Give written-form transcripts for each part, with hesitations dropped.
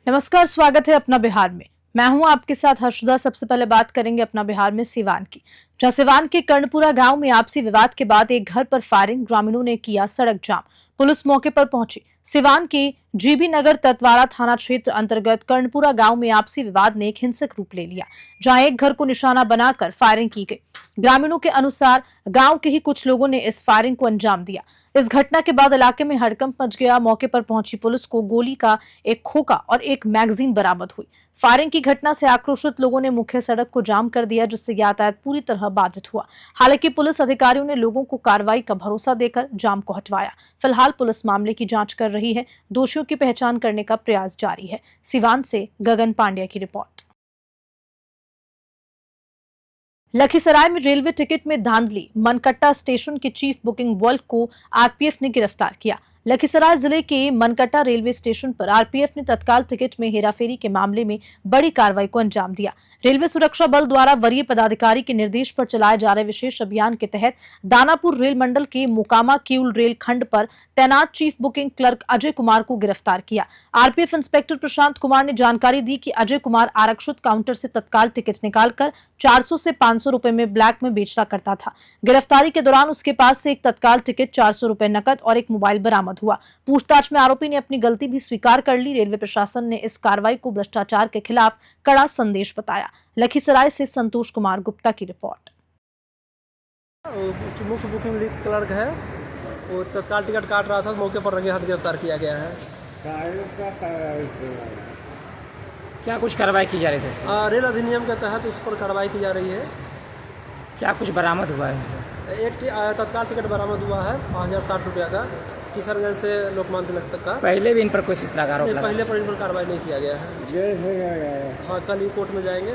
नमस्कार, स्वागत है अपना बिहार में। मैं हूं आपके साथ हर्षदा। सबसे पहले बात करेंगे अपना बिहार में सिवान की, जहां सिवान के कर्णपुरा गांव में आपसी विवाद के बाद एक घर पर फायरिंग, ग्रामीणों ने किया सड़क जाम। पुलिस मौके पर पहुंची। सिवान के जीबी नगर ततवाड़ा थाना क्षेत्र अंतर्गत कर्णपुरा गांव में आपसी विवाद ने एक हिंसक रूप ले लिया, जहां एक घर को निशाना बनाकर फायरिंग की गई। ग्रामीणों के अनुसार गांव के ही कुछ लोगों ने इस फायरिंग को अंजाम दिया। इस घटना के बाद इलाके में हड़कंप मच गया। मौके पर पहुंची पुलिस को गोली का एक खोखा और एक मैगजीन बरामद हुई। फायरिंग की घटना से आक्रोशित लोगों ने मुख्य सड़क को जाम कर दिया, जिससे यातायात पूरी तरह बाधित हुआ। हालांकि पुलिस अधिकारियों ने लोगों को कार्रवाई का भरोसा देकर जाम को हटवाया। फिलहाल पुलिस मामले की जांच कर रही है। दोषियों की पहचान करने का प्रयास जारी है। सिवान से गगन पांड्या की रिपोर्ट। लखीसराय में रेलवे टिकट में धांधली, मनकट्टा स्टेशन के चीफ बुकिंग वर्ल्ड को आरपीएफ ने गिरफ्तार किया। लखीसराय जिले के मनकट्टा रेलवे स्टेशन पर आरपीएफ ने तत्काल टिकट में हेराफेरी के मामले में बड़ी कार्रवाई को अंजाम दिया। रेलवे सुरक्षा बल द्वारा वरीय पदाधिकारी के निर्देश पर चलाए जा रहे विशेष अभियान के तहत दानापुर रेल मंडल के मोकामा किउल रेल खंड पर तैनात chief booking clerk Ajay Kumar को गिरफ्तार किया। आरपीएफ इंस्पेक्टर प्रशांत कुमार ने जानकारी दी कि अजय कुमार आरक्षित काउंटर से तत्काल टिकट निकालकर 400 से 500 रुपए में ब्लैक में बेचता करता था। गिरफ्तारी के दौरान उसके पास से एक तत्काल टिकट, 400 रुपए नकद और एक मोबाइल बरामद हुआ। पूछताछ में आरोपी ने अपनी गलती भी स्वीकार कर ली। रेलवे प्रशासन ने इस कार्रवाई को भ्रष्टाचार के खिलाफ कड़ा संदेश बताया। लखीसराय से संतोष कुमार गुप्ता की रिपोर्ट। मुख्य बुकिंग क्लर्क है, वो तत्काल टिकट काट रहा था, मौके पर रंगे हाथ गिरफ्तार किया गया है। क्या कुछ कार्रवाई की जा रही है? रेल अधिनियम के तहत उस पर कार्रवाई की जा रही है। क्या कुछ बरामद हुआ है? एक तत्काल टिकट बरामद हुआ है 5060 रुपया का, किशनगंज से लोकमान्य तिलक तक का। पहले भी इन पर कोई इस तरह का आरोप लगा? पहले पर इन पर कार्रवाई नहीं किया गया है। हाँ, कल ही कोर्ट में जाएंगे,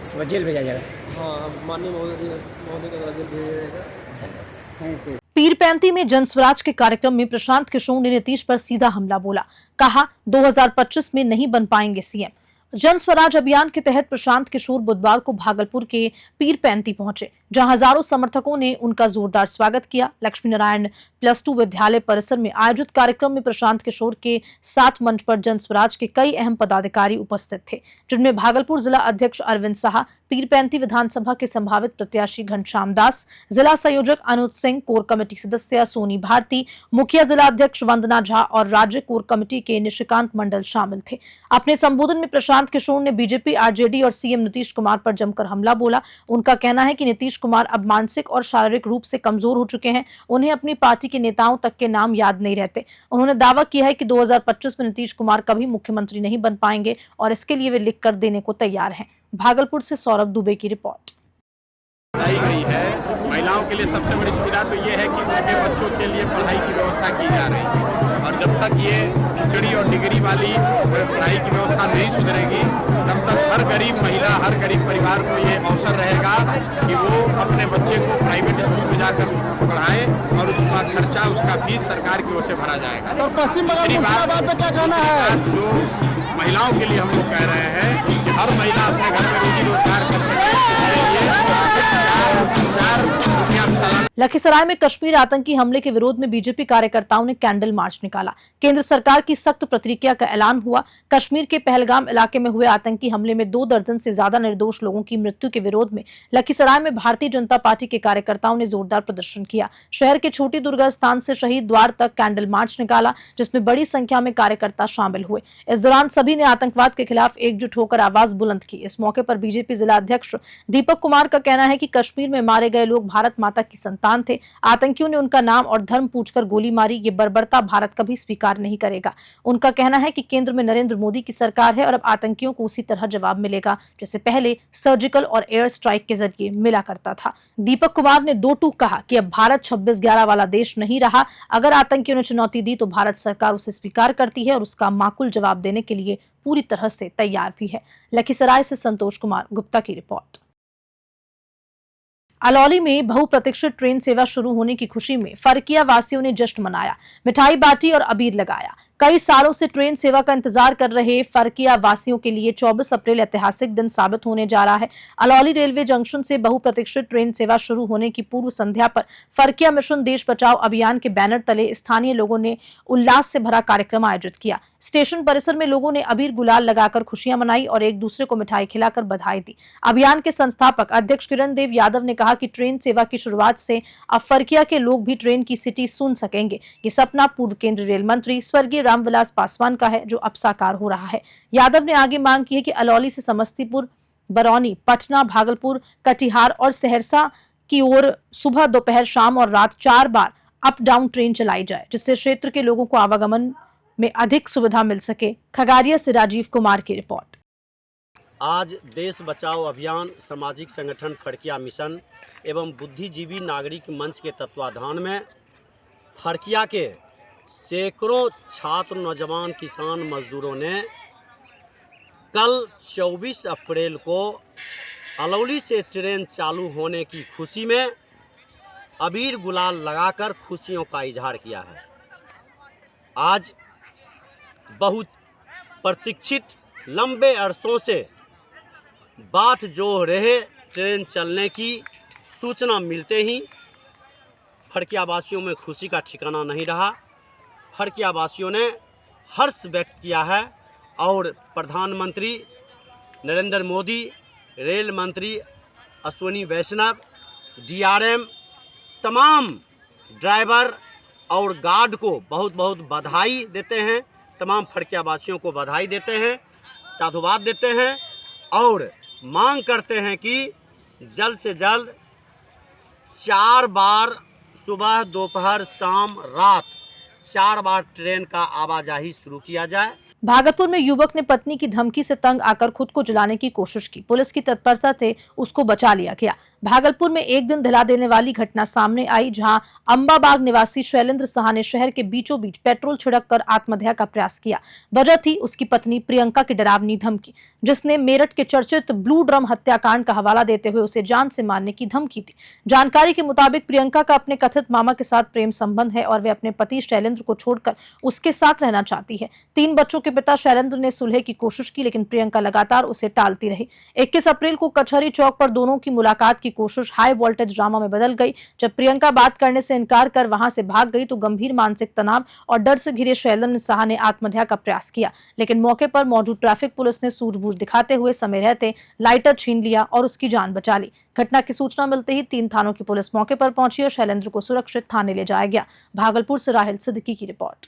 उसको जेल भेजा जाएगा। हाँ, माननीय महोदय का जेल भेजा जाएगा। पीरपैंती में जनस्वराज के कार्यक्रम में प्रशांत किशोर ने नीतीश पर सीधा हमला बोला। कहा 2025 में नहीं बन पाएंगे सीएम। जन स्वराज अभियान के तहत प्रशांत किशोर बुधवार को भागलपुर के पीरपैंती पहुंचे, जहां हजारों समर्थकों ने उनका जोरदार स्वागत किया। लक्ष्मी नारायण +2 विद्यालय परिसर में आयोजित कार्यक्रम में प्रशांत किशोर के साथ मंच पर जन स्वराज के कई अहम पदाधिकारी उपस्थित थे, जिनमें भागलपुर जिला अध्यक्ष अरविंद साहा, पीरपैंती विधानसभा के संभावित प्रत्याशी घनश्याम दास, जिला संयोजक अनुज सिंह, कोर कमेटी सदस्य सोनी भारती, मुखिया जिला अध्यक्ष वंदना झा और राज्य कोर कमेटी के निशिकांत मंडल शामिल थे। अपने संबोधन में प्रशांत किशोर ने बीजेपी, आरजेडी और सीएम नीतीश कुमार पर जमकर हमला बोला। उनका कहना है कि नीतीश कुमार अब मानसिक और शारीरिक रूप से कमजोर हो चुके हैं। उन्हें अपनी पार्टी के नेताओं तक के नाम याद नहीं रहते। उन्होंने दावा किया है कि 2025 में नीतीश कुमार कभी मुख्यमंत्री नहीं बन पाएंगे और इसके लिए वे लिख कर देने को तैयार हैं। भागलपुर से सौरभ दुबे की रिपोर्ट। बढ़ाई गई है। महिलाओं के लिए सबसे बड़ी सुविधा तो ये है कि उनके बच्चों के लिए पढ़ाई की व्यवस्था की जा रही है, और जब तक ये खिचड़ी और डिग्री वाली पढ़ाई की व्यवस्था नहीं सुधरेगी, तब तक हर गरीब महिला, हर गरीब परिवार को ये अवसर रहेगा कि वो अपने बच्चे को प्राइवेट स्कूल में जाकर पढ़ाए और उसका खर्चा, उसका फीस सरकार की ओर से भरा जाएगा। और पश्चिम बंगाल में क्या कहना है? जो महिलाओं के लिए हम लोग कह रहे हैं कि हर महिला अपने घर में रोजी रोजगार कर सके, लखीसराय में कश्मीर आतंकी हमले के विरोध में बीजेपी कार्यकर्ताओं ने कैंडल मार्च निकाला। केंद्र सरकार की सख्त प्रतिक्रिया का ऐलान हुआ। कश्मीर के पहलगाम इलाके में हुए आतंकी हमले में 2 दर्जन से ज्यादा निर्दोष लोगों की मृत्यु के विरोध में लखीसराय में भारतीय जनता पार्टी के कार्यकर्ताओं ने जोरदार प्रदर्शन किया। शहर के छोटी दुर्गा स्थान से शहीद द्वार तक कैंडल मार्च निकाला, जिसमें बड़ी संख्या में कार्यकर्ता शामिल हुए। इस दौरान सभी ने आतंकवाद के खिलाफ एकजुट होकर आवाज बुलंद की। इस मौके पर बीजेपी जिला अध्यक्ष दीपक कुमार का कहना है कि कश्मीर में मारे गए लोग भारत माता की संतान थे। आतंकियों ने उनका नाम और धर्म पूछकर गोली मारी। ये बर्बरता भारत कभी स्वीकार नहीं करेगा। उनका कहना है कि केंद्र में नरेंद्र मोदी की सरकार है और अब आतंकियों को उसी तरह जवाब मिलेगा जैसे पहले सर्जिकल और एयर स्ट्राइक के जरिए मिला करता था। दीपक कुमार ने 2 टूक कहा कि अब भारत 26/11 वाला देश नहीं रहा। अगर आतंकियों ने चुनौती दी तो भारत सरकार उसे स्वीकार करती है और उसका माकूल जवाब देने के लिए पूरी तरह से तैयार भी है। लखीसराय से संतोष कुमार गुप्ता की रिपोर्ट। अलौली में बहुप्रतीक्षित ट्रेन सेवा शुरू होने की खुशी में फरकिया वासियों ने जश्न मनाया, मिठाई बांटी और अबीर लगाया। कई सालों से ट्रेन सेवा का इंतजार कर रहे फरकिया वासियों के लिए 24 अप्रैल ऐतिहासिक दिन साबित होने जा रहा है। अलौली रेलवे जंक्शन से बहुप्रतीक्षित ट्रेन सेवा शुरू होने की पूर्व संध्या पर फरकिया मिशन देश बचाओ अभियान के बैनर तले स्थानीय लोगों ने उल्लास से भरा कार्यक्रम आयोजित किया। स्टेशन परिसर में लोगों ने अबीर गुलाल लगाकर खुशियां मनाई और एक दूसरे को मिठाई खिलाकर बधाई दी। अभियान के संस्थापक अध्यक्ष किरण देव यादव ने कहा कि ट्रेन सेवा की शुरुआत से अब फरकिया के लोग भी ट्रेन की सिटी सुन सकेंगे। ये सपना पूर्व केंद्रीय रेल मंत्री स्वर्गीय रामविलास पासवान का है, जो अब साकार हो रहा है। यादव ने आगे मांग की है कि अलौली से समस्तीपुर, बरौनी, पटना, भागलपुर, कटिहार और सहरसा की ओर सुबह, दोपहर, शाम और रात 4 बार अप डाउन ट्रेन चलाई जाए, जिससे क्षेत्र के लोगों को आवागमन में अधिक सुविधा मिल सके। खगारिया से राजीव कुमार की रिपोर्ट। आज देश बचाओ अभियान, सामाजिक संगठन फरकिया मिशन एवं बुद्धिजीवी नागरिक मंच के तत्वाधान में फरकिया के सैकड़ों छात्र, नौजवान, किसान, मजदूरों ने कल 24 अप्रैल को अलौली से ट्रेन चालू होने की खुशी में अबीर गुलाल लगाकर खुशियों का इजहार किया है। आज बहुत प्रतीक्षित लंबे अरसों से बाट जोह रहे ट्रेन चलने की सूचना मिलते ही फरकिया वासियों में खुशी का ठिकाना नहीं रहा। फरकिया वासियों ने हर्ष व्यक्त किया है और प्रधानमंत्री नरेंद्र मोदी, रेल मंत्री अश्विनी वैष्णव, DRM, तमाम ड्राइवर और गार्ड को बहुत बहुत बधाई देते हैं। तमाम फरकिया वासियों को बधाई देते हैं, साधुवाद देते हैं और मांग करते हैं कि जल्द से जल्द 4 बार सुबह, दोपहर, शाम, रात 4 बार ट्रेन का आवाजाही शुरू किया जाए। भागलपुर में युवक ने पत्नी की धमकी से तंग आकर खुद को जलाने की कोशिश की। पुलिस की तत्परता से उसको बचा लिया गया। भागलपुर में एक दिन दिला देने वाली घटना सामने आई, जहां अंबाबाग निवासी शैलेंद्र साहा ने शहर के बीचों बीच पेट्रोल छिड़क कर आत्महत्या का प्रयास किया। वजह थी उसकी पत्नी प्रियंका की डरावनी धमकी, जिसने मेरठ के चर्चित ब्लू ड्रम हत्याकांड का हवाला देते हुए उसे जान से मारने की धमकी दी। जानकारी के मुताबिक प्रियंका का अपने कथित मामा के साथ प्रेम संबंध है और वे अपने पति शैलेंद्र को छोड़कर उसके साथ रहना चाहती है। 3 बच्चों के पिता शैलेंद्र ने सुलह की कोशिश की, लेकिन प्रियंका लगातार उसे टालती रही। 21 अप्रैल को कचहरी चौक पर दोनों की मुलाकात की कोशिश हाई वोल्टेज ड्रामा में बदल गई। जब प्रियंका बात करने से इनकार कर वहां से भाग गई तो गंभीर मानसिक तनाव और डर से घिरे शैलेंद्र साहा ने आत्महत्या का प्रयास किया, लेकिन मौके पर मौजूद ट्रैफिक पुलिस ने सूझबूझ दिखाते हुए समय रहते लाइटर छीन लिया और उसकी जान बचा ली। घटना की सूचना मिलते ही 3 थानों की पुलिस मौके पर पहुंची और शैलेंद्र को सुरक्षित थाने ले जाया गया। भागलपुर से राहिल सिद्दीकी की रिपोर्ट।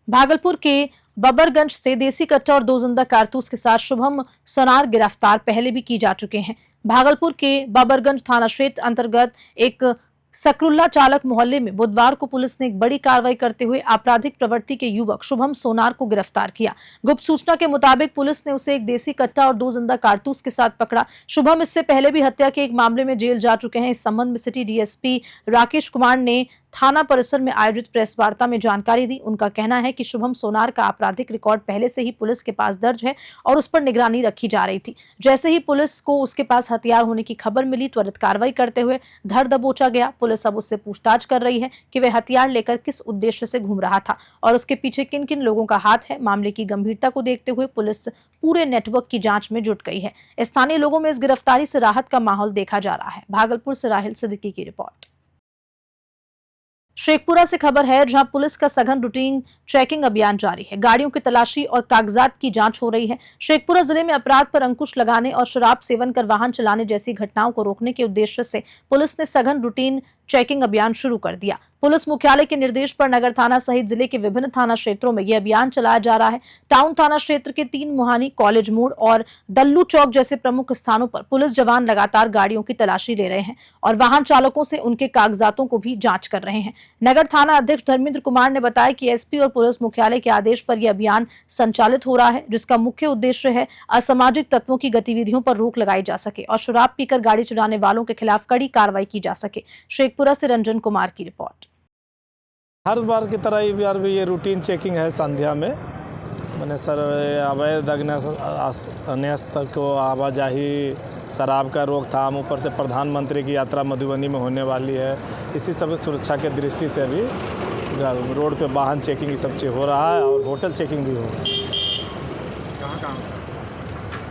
भागलपुर के बबरगंज से देसी कट्टा और 2 जिंदा कारतूस के साथ शुभम सोनार गिरफ्तार पहले भी की जा चुके हैं। भागलपुर के बबरगंज थाना क्षेत्र अंतर्गत एक सकरुल्ला चालक मोहल्ले में बुधवार को पुलिस ने एक बड़ी कार्रवाई करते हुए आपराधिक प्रवृत्ति के युवक शुभम सोनार को गिरफ्तार किया। गुप्त सूचना के मुताबिक पुलिस ने उसे एक देसी कट्टा और 2 जिंदा कारतूस के साथ पकड़ा। शुभम इससे पहले भी हत्या के एक मामले में जेल जा चुके हैं। इस संबंध में सिटी DSP राकेश कुमार ने थाना परिसर में आयोजित प्रेस वार्ता में जानकारी दी। उनका कहना है कि शुभम सोनार का आपराधिक रिकॉर्ड पहले से ही पुलिस के पास दर्ज है और उस पर निगरानी रखी जा रही थी। जैसे ही पुलिस को उसके पास हथियार होने की खबर मिली, त्वरित कार्रवाई करते हुए धर दबोचा गया। पुलिस अब उससे पूछताछ कर रही है कि वह हथियार लेकर किस उद्देश्य से घूम रहा था और उसके पीछे किन किन लोगों का हाथ है। मामले की गंभीरता को देखते हुए पुलिस पूरे नेटवर्क की जांच में जुट गई है। स्थानीय लोगों में इस गिरफ्तारी से राहत का माहौल देखा जा रहा है। भागलपुर से राहिल सिद्दीकी की रिपोर्ट। शेखपुरा से खबर है, जहां पुलिस का सघन रूटीन चेकिंग अभियान जारी है। गाड़ियों की तलाशी और कागजात की जांच हो रही है। शेखपुरा जिले में अपराध पर अंकुश लगाने और शराब सेवन कर वाहन चलाने जैसी घटनाओं को रोकने के उद्देश्य से पुलिस ने सघन रूटीन चेकिंग अभियान शुरू कर दिया। पुलिस मुख्यालय के निर्देश पर नगर थाना सहित जिले के विभिन्न थाना क्षेत्रों में यह अभियान चलाया जा रहा है। टाउन थाना क्षेत्र के 3 मुहानी, कॉलेज मोड़ और दल्लू चौक जैसे प्रमुख स्थानों पर पुलिस जवान लगातार गाड़ियों की तलाशी ले रहे हैं और वाहन चालकों से उनके कागजातों को भी जांच कर रहे हैं। नगर थाना अध्यक्ष धर्मेंद्र कुमार ने बताया कि SP और पुलिस मुख्यालय के आदेश पर यह अभियान संचालित हो रहा है, जिसका मुख्य उद्देश्य है असामाजिक तत्वों की गतिविधियों पर रोक लगाई जा सके और शराब पीकर गाड़ी चलाने वालों के खिलाफ कड़ी कार्रवाई की जा सके। शेखपुरा से रंजन कुमार की रिपोर्ट। हर बार की तरह इस बार भी ये रूटीन चेकिंग है संध्या में। मैंने सर अवैध अन्य स्तर को आवाजाही, शराब का रोकथाम, ऊपर से प्रधानमंत्री की यात्रा मधुबनी में होने वाली है, इसी सब सुरक्षा के दृष्टि से भी रोड पे वाहन चेकिंग ये सब चीज़ हो रहा है और होटल चेकिंग भी हो रहा है।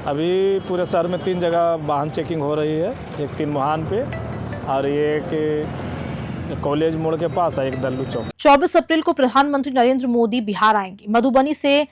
अभी पूरे शहर में 3 जगह वाहन चेकिंग हो रही है, एक 3 मुहान पे और एक कॉलेज मोड़ के पास है, एक दल्लू चौक। 24 अप्रैल को प्रधानमंत्री नरेंद्र मोदी बिहार आएंगे। मधुबनी से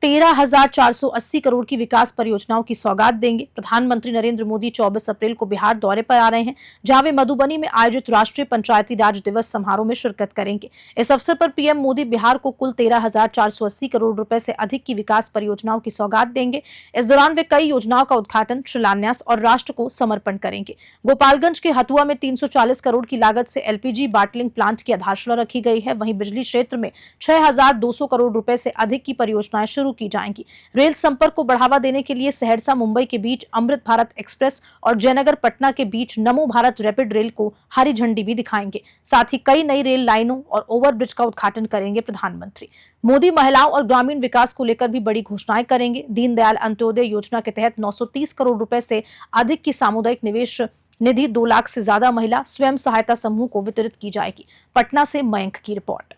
13,480 करोड़ की विकास परियोजनाओं की सौगात देंगे। प्रधानमंत्री नरेंद्र मोदी 24 अप्रैल को बिहार दौरे पर आ रहे हैं, जहां वे मधुबनी में आयोजित राष्ट्रीय पंचायती राज दिवस समारोह में शिरकत करेंगे। इस अवसर पर पीएम मोदी बिहार को कुल 13,480 करोड़ रुपए से अधिक की विकास परियोजनाओं की सौगात देंगे। इस दौरान वे कई योजनाओं का उद्घाटन, शिलान्यास और राष्ट्र को समर्पण करेंगे। गोपालगंज के हथुआ में 340 करोड़ की लागत से एलपीजी बाटलिंग प्लांट की आधारशिला रखी गई है। वहीं बिजली क्षेत्र में 6,200 करोड़ रुपए से अधिक की परियोजनाएं शुरू की जाएंगी। रेल संपर्क को बढ़ावा देने के लिए सहरसा मुंबई के बीच अमृत भारत एक्सप्रेस और जयनगर पटना के बीच नमो भारत रैपिड रेल को हरी झंडी भी दिखाएंगे। साथ ही कई नई रेल लाइनों और ओवरब्रिज का उद्घाटन करेंगे प्रधानमंत्री मोदी। महिलाओं और ग्रामीण विकास को लेकर भी बड़ी घोषणाएं करेंगे। दीनदयाल अंत्योदय योजना के तहत 930 करोड़ रुपए से अधिक की सामुदायिक निवेश निधि 2 लाख से ज्यादा महिला स्वयं सहायता समूह को वितरित की जाएगी। पटना से मयंक की रिपोर्ट।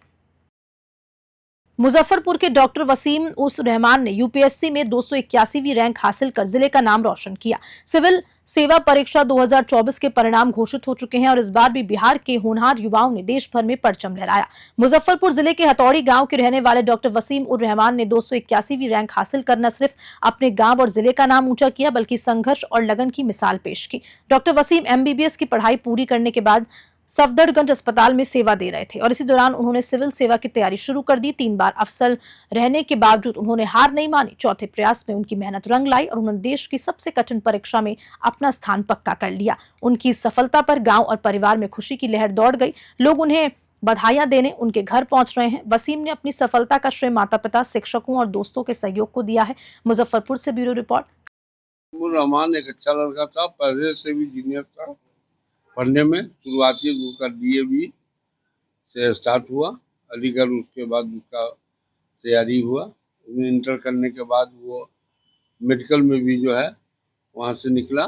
मुजफ्फरपुर के डॉक्टर वसीम उस रहमान ने यूपीएससी में 281वीं रैंक हासिल कर जिले का नाम रोशन किया। सिविल सेवा परीक्षा 2024 के परिणाम घोषित हो चुके हैं और इस बार भी बिहार के होनहार युवाओं ने देश भर में परचम लहराया। मुजफ्फरपुर जिले के हथौड़ी गांव के रहने वाले डॉक्टर वसीम उर रहमान ने 281वीं रैंक हासिल कर न सिर्फ अपने गांव और जिले का नाम ऊंचा किया, बल्कि संघर्ष और लगन की मिसाल पेश की। डॉक्टर वसीम एमबीबीएस की पढ़ाई पूरी करने के बाद सफदरगंज अस्पताल में सेवा दे रहे थे और इसी दौरान उन्होंने सिविल सेवा की तैयारी शुरू कर दी। 3 बार अफसर रहने के बावजूद उन्होंने हार नहीं मानी। चौथे प्रयास में उनकी मेहनत रंग लाई और उन्होंने देश की सबसे कठिन परीक्षा में अपना स्थान पक्का कर लिया। उनकी सफलता पर गांव और परिवार में खुशी की लहर दौड़ गई। लोग उन्हें बधाइयां देने उनके घर पहुंच रहे हैं। वसीम ने अपनी सफलता का श्रेय माता पिता, शिक्षकों और दोस्तों के सहयोग को दिया है। मुजफ्फरपुर से ब्यूरो रिपोर्ट। रहमान एक अच्छा लड़का था, पहले से भी जीनियस था पढ़ने में। शुरुआती उसका डीएवी से स्टार्ट हुआ, अलीगढ़ उसके बाद उसका तैयारी हुआ। इंटर करने के बाद वो मेडिकल में भी जो है वहाँ से निकला।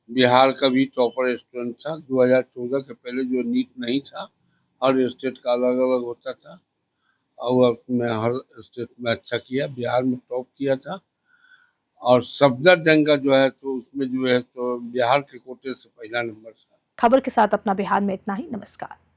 बिहार का भी टॉपर स्टूडेंट था। 2014 के पहले जो नीट नहीं था, हर स्टेट का अलग अलग होता था और उसमें हर स्टेट में अच्छा किया। बिहार में टॉप किया था और सफदरजंग का जो है तो उसमें जो है तो बिहार के कोटे से पहला नंबर था। खबर के साथ अपना बिहार में इतना ही। नमस्कार।